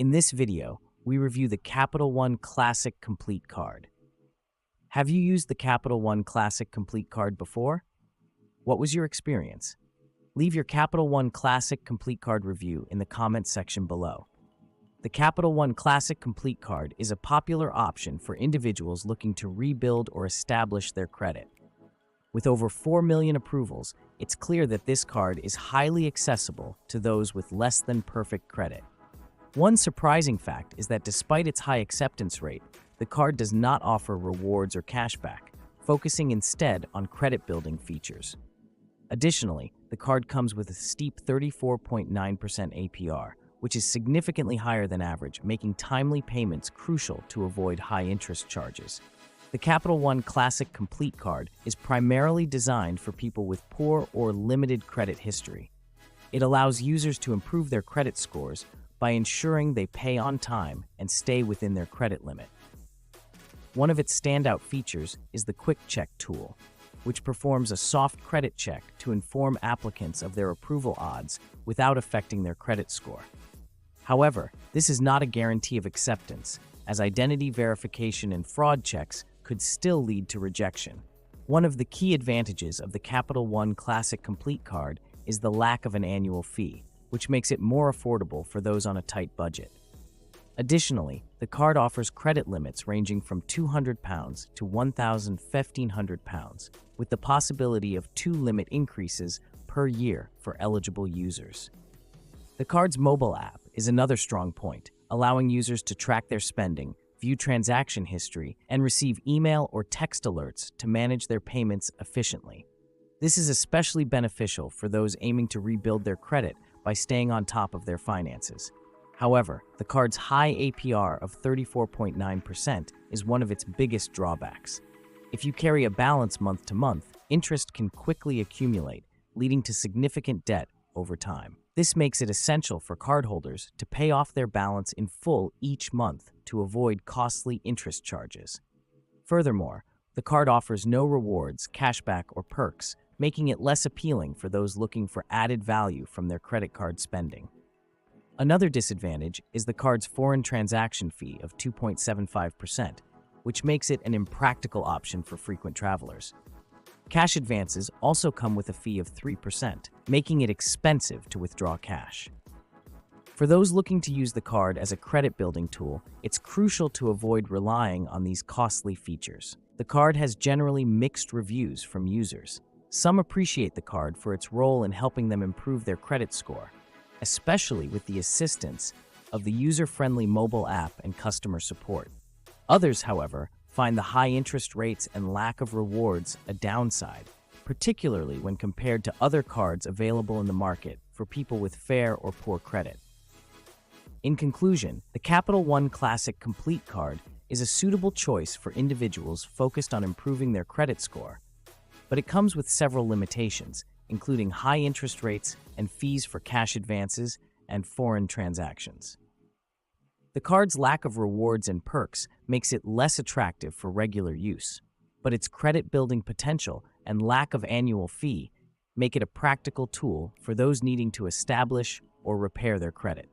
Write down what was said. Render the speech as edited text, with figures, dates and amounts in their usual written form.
In this video, we review the Capital One Classic Complete Card. Have you used the Capital One Classic Complete Card before? What was your experience? Leave your Capital One Classic Complete Card review in the comments section below. The Capital One Classic Complete Card is a popular option for individuals looking to rebuild or establish their credit. With over 4 million approvals, it's clear that this card is highly accessible to those with less than perfect credit. One surprising fact is that despite its high acceptance rate, the card does not offer rewards or cashback, focusing instead on credit-building features. Additionally, the card comes with a steep 34.9% APR, which is significantly higher than average, making timely payments crucial to avoid high interest charges. The Capital One Classic Complete Card is primarily designed for people with poor or limited credit history. It allows users to improve their credit scores by ensuring they pay on time and stay within their credit limit. One of its standout features is the Quick Check tool, which performs a soft credit check to inform applicants of their approval odds without affecting their credit score. However, this is not a guarantee of acceptance, as identity verification and fraud checks could still lead to rejection. One of the key advantages of the Capital One Classic Complete Card is the lack of an annual fee, which makes it more affordable for those on a tight budget. Additionally, the card offers credit limits ranging from £200 to £1,500, with the possibility of 2 limit increases per year for eligible users. The card's mobile app is another strong point, allowing users to track their spending, view transaction history, and receive email or text alerts to manage their payments efficiently. This is especially beneficial for those aiming to rebuild their credit by staying on top of their finances. However, the card's high APR of 34.9% is one of its biggest drawbacks. If you carry a balance month to month, interest can quickly accumulate, leading to significant debt over time. This makes it essential for cardholders to pay off their balance in full each month to avoid costly interest charges. Furthermore, the card offers no rewards, cashback, or perks, making it less appealing for those looking for added value from their credit card spending. Another disadvantage is the card's foreign transaction fee of 2.75%, which makes it an impractical option for frequent travelers. Cash advances also come with a fee of 3%, making it expensive to withdraw cash. For those looking to use the card as a credit-building tool, it's crucial to avoid relying on these costly features. The card has generally mixed reviews from users. Some appreciate the card for its role in helping them improve their credit score, especially with the assistance of the user-friendly mobile app and customer support. Others, however, find the high interest rates and lack of rewards a downside, particularly when compared to other cards available in the market for people with fair or poor credit. In conclusion, the Capital One Classic Complete Card is a suitable choice for individuals focused on improving their credit score, but it comes with several limitations, including high interest rates and fees for cash advances and foreign transactions. The card's lack of rewards and perks makes it less attractive for regular use, but its credit-building potential and lack of annual fee make it a practical tool for those needing to establish or repair their credit.